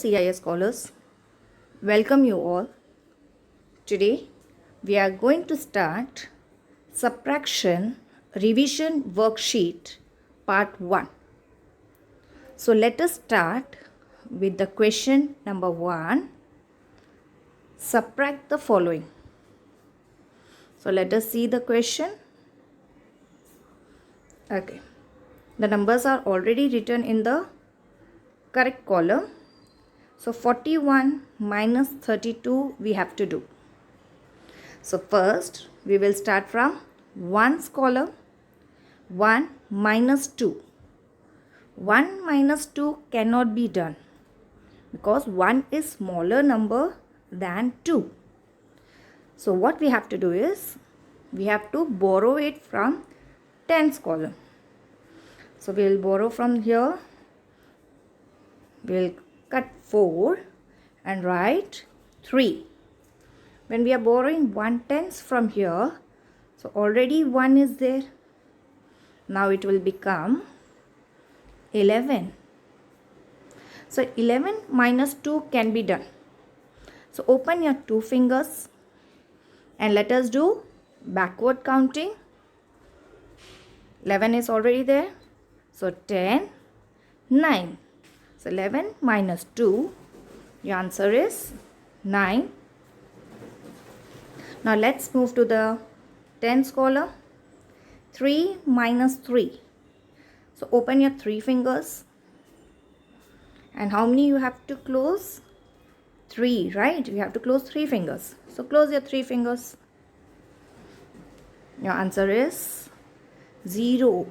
CIS scholars, welcome you all. Today we are going to start subtraction revision worksheet part 1. So let us start with the question number 1. Subtract the following. So let us see the question. Okay. The numbers are already written in the correct column. So 41 minus 32 we have to do. So first we will start from 1's column. 1 minus 2. 1 minus 2 cannot be done because 1 is smaller number than 2. So what we have to do is we have to borrow it from 10's column. So we will borrow from here. We will cut 4 and write 3. When we are borrowing 1/10 from here, so already 1 is there. Now it will become 11. So 11 minus 2 can be done. So open your 2 fingers and let us do backward counting. 11 is already there. So 10, 9. So 11 minus 2, your answer is 9. Now let's move to the 10's column. 3 minus 3. So open your 3 fingers. And how many you have to close? 3, right? You have to close 3 fingers. So close your 3 fingers. Your answer is 0.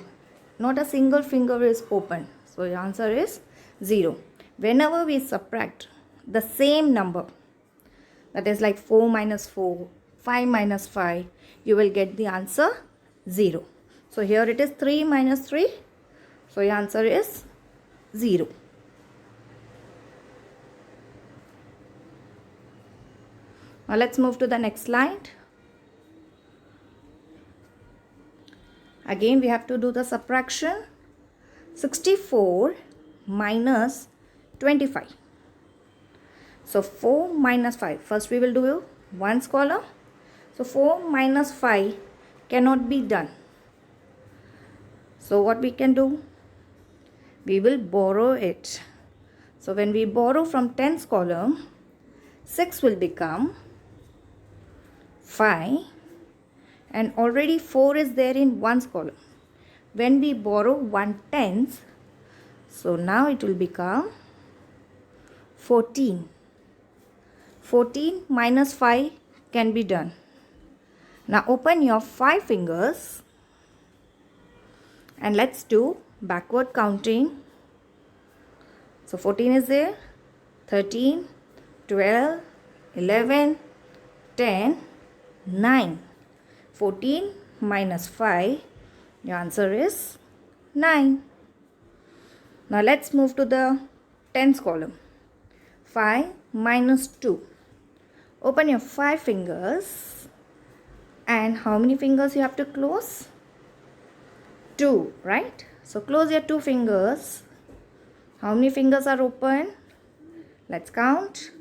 Not a single finger is open. So your answer is 0. Whenever we subtract the same number, that is like 4 minus 4, 5 minus 5, you will get the answer 0. So here it is 3 minus 3. So your answer is 0. Now let's move to the next slide. Again we have to do the subtraction. 64 minus 25. So 4 minus 5. First we will do 1's column. So 4 minus 5 cannot be done. So what we can do? We will borrow it. So when we borrow from 10's column, 6 will become 5. And already 4 is there in 1's column. When we borrow 1/10, so now it will become 14. 14 minus 5 can be done. Now open your 5 fingers and let's do backward counting. So 14 is there, 13, 12, 11, 10, 9. 14 minus 5, your answer is 9. Now let's move to the 10's column. 5 minus 2. Open your 5 fingers and how many fingers you have to close? 2, right? So close your 2 fingers. How many fingers are open? Let's count.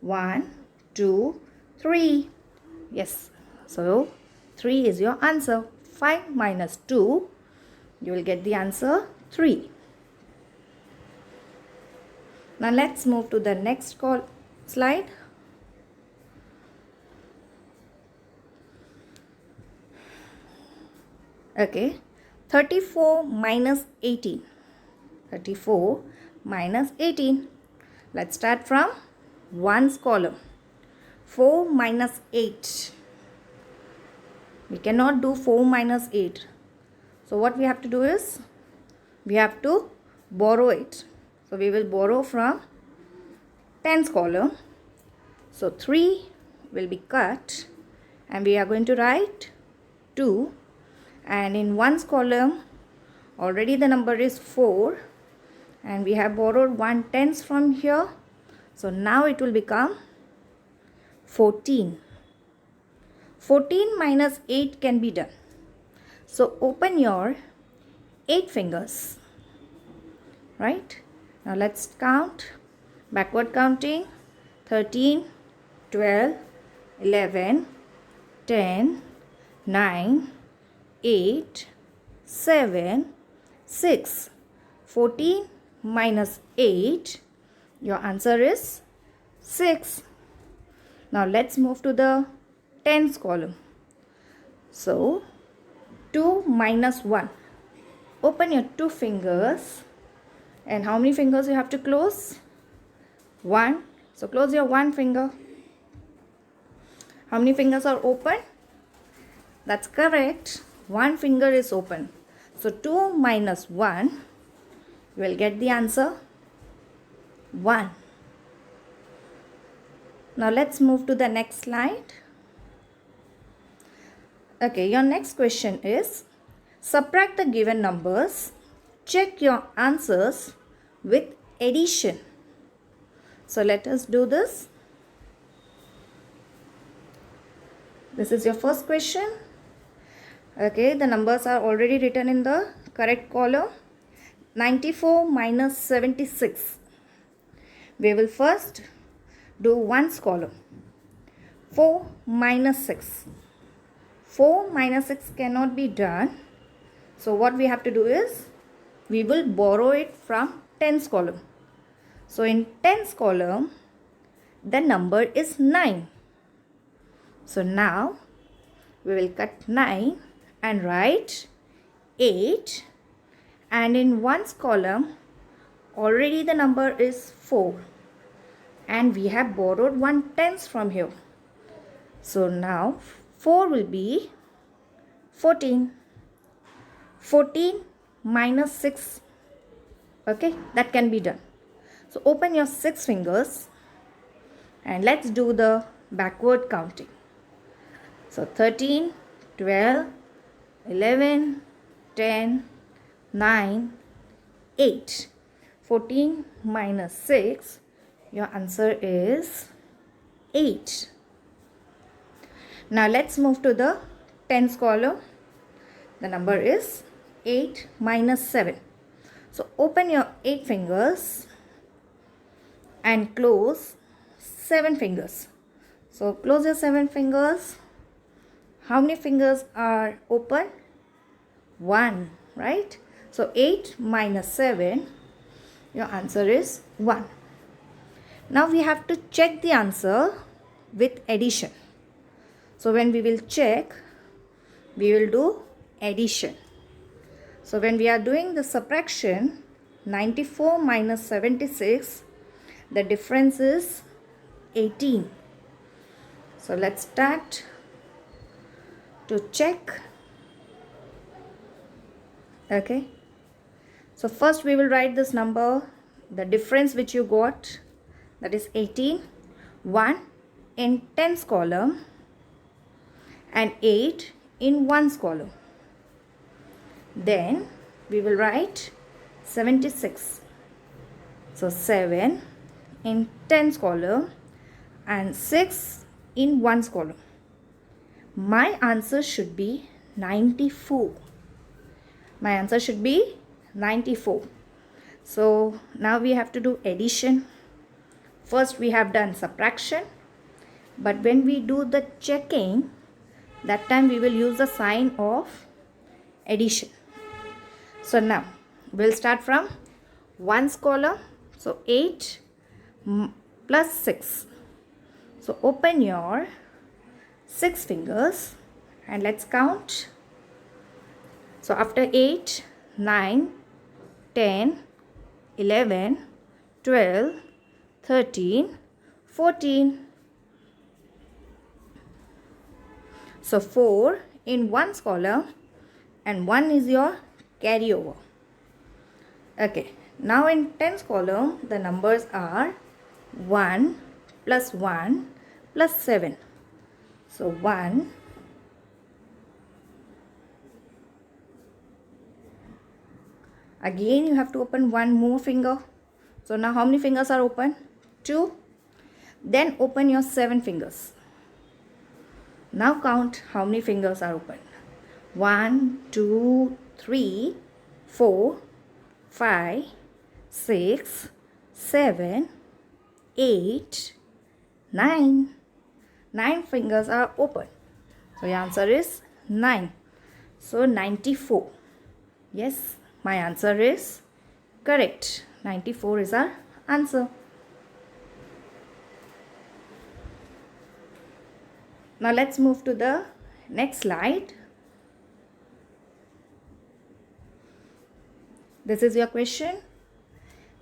1, 2, 3. Yes. So 3 is your answer. 5 minus 2, you will get the answer 3. Now let's move to the next slide. Okay, 34 minus 18. 34 minus 18. Let's start from 1's column. 4 minus 8. We cannot do 4 minus 8. So what we have to do is, we have to borrow it. So we will borrow from 10's column. So 3 will be cut and we are going to write 2. And in 1's column, already the number is 4. And we have borrowed 1/10 from here. So now it will become 14. 14 minus 8 can be done. So open your 8 fingers. Right? Now let's count. Backward counting. 13, 12, 11, 10, 9, 8, 7, 6. 14 minus 8. Your answer is 6. Now let's move to the tens column. So 2 minus 1. Open your two fingers. And how many fingers you have to close? 1. So close your one finger. How many fingers are open? That's correct. One finger is open. So 2 minus 1, you will get the answer 1. Now let's move to the next slide. Okay, your next question is, subtract the given numbers. Check your answers with addition. So let us do this. This is your first question. Okay, the numbers are already written in the correct column. 94 minus 76. We will first do ones column. 4 minus 6. 4 minus 6 cannot be done. So what we have to do is, we will borrow it from tens column. So in tens column, the number is 9. So now we will cut 9 and write 8. And in ones column, already the number is 4. And we have borrowed one tens from here. So now 4 will be 14. 14 minus 6. Okay, that can be done. So open your 6 fingers and let's do the backward counting. So 13, 12, 11, 10, 9, 8. 14 minus 6. Your answer is 8. Now let's move to the tens column. The number is 8 minus 7. So open your 8 fingers and close 7 fingers. So close your 7 fingers. How many fingers are open? 1, right? So 8 minus 7, your answer is 1. Now we have to check the answer with addition. So when we will check, we will do addition. So when we are doing the subtraction, 94 minus 76, the difference is 18. So let's start to check. Okay. So first we will write this number, the difference which you got, that is 18. 1 in tens column and 8 in ones column. Then we will write 76. So 7 in tens column and 6 in ones column. My answer should be 94. My answer should be 94. So now we have to do addition. First we have done subtraction, but when we do the checking, that time we will use the sign of addition. So now we'll start from ones column. So 8 plus 6. So open your 6 fingers and let's count. So after 8, 9, 10, 11, 12, 13, 14. So 4 in ones column and 1 is your carryover. Okay, now in tens column, the numbers are 1 plus 1 plus 7. So 1, again you have to open one more finger. So now how many fingers are open? 2. Then open your 7 fingers. Now count how many fingers are open. 1, 2, 3, 4, 5, 6, 7, 8, 9. 9 fingers are open. So your answer is 9. So 94. Yes, my answer is correct. 94 is our answer. Now let's move to the next slide. This is your question.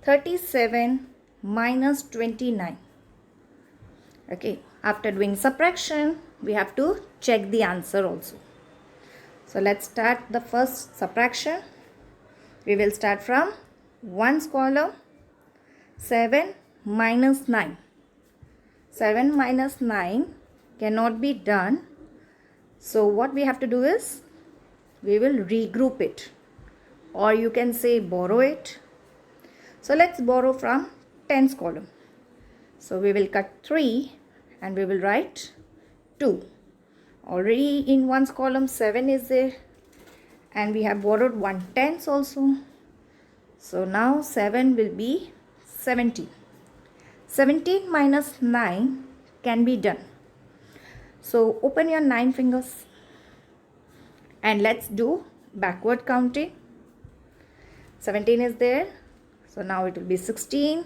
37 minus 29. Okay, after doing subtraction, we have to check the answer also. So let's start the first subtraction. We will start from 1's column. 7 minus 9. 7 minus 9 cannot be done. So what we have to do is, we will regroup it, or you can say borrow it. So let's borrow from 10's column. So we will cut 3 and we will write 2. Already in 1's column 7 is there, and we have borrowed 1/10 also. So now 7 will be 17. 17 minus 9 can be done. So open your 9 fingers and let's do backward counting. 17 is there. So now it will be 16,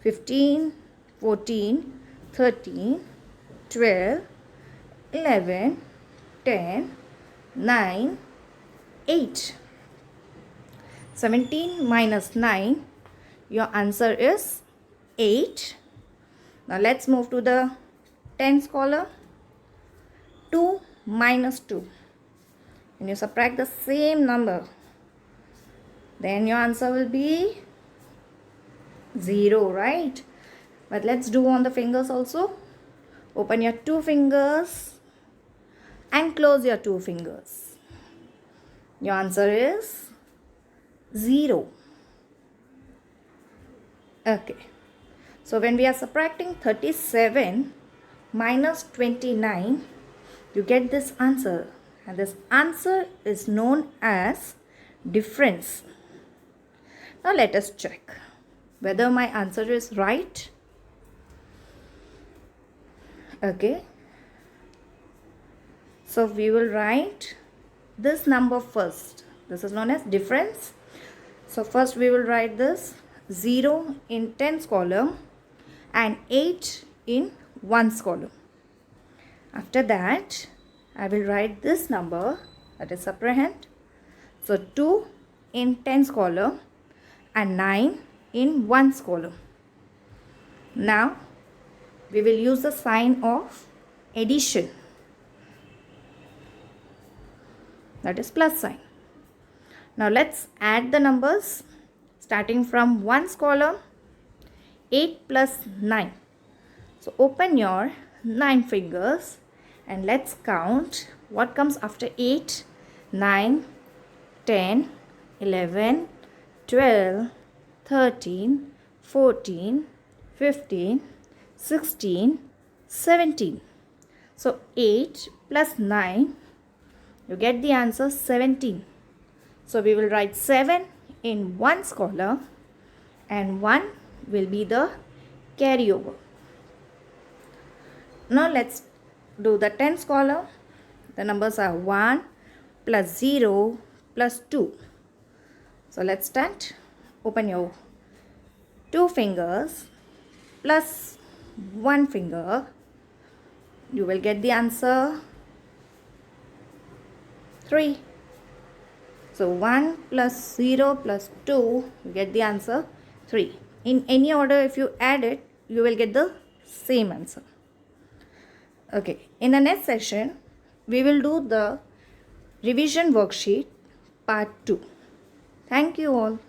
15, 14, 13, 12, 11, 10, 9, 8. 17 minus 9, your answer is 8. Now let's move to the 10's column. 2 minus 2. When you subtract the same number, then your answer will be 0, right? But let's do on the fingers also. Open your 2 fingers and close your 2 fingers. Your answer is 0. Okay. So when we are subtracting 37 minus 29, you get this answer. And this answer is known as difference. Now let us check whether my answer is right. Okay. So we will write this number first. This is known as difference. So first we will write this 0 in 10's column and 8 in 1's column. After that, I will write this number, that is subtrahend. So 2 in 10's column and 9 in 1's column. Now we will use the sign of addition, that is plus sign. Now let's add the numbers starting from 1's column. 8 plus 9. So open your 9 fingers and let's count what comes after 8. 9, 10, 11, 12, 13, 14, 15, 16, 17. So 8 plus 9, you get the answer 17. So we will write 7 in 1's column and 1 will be the carryover. Now let's do the 10's column. The numbers are 1 plus 0 plus 2. So let's start. Open your 2 fingers plus 1 finger. You will get the answer 3. So 1 plus 0 plus 2, you get the answer 3. In any order, if you add it, you will get the same answer. Okay, in the next session, we will do the revision worksheet part 2. Thank you all.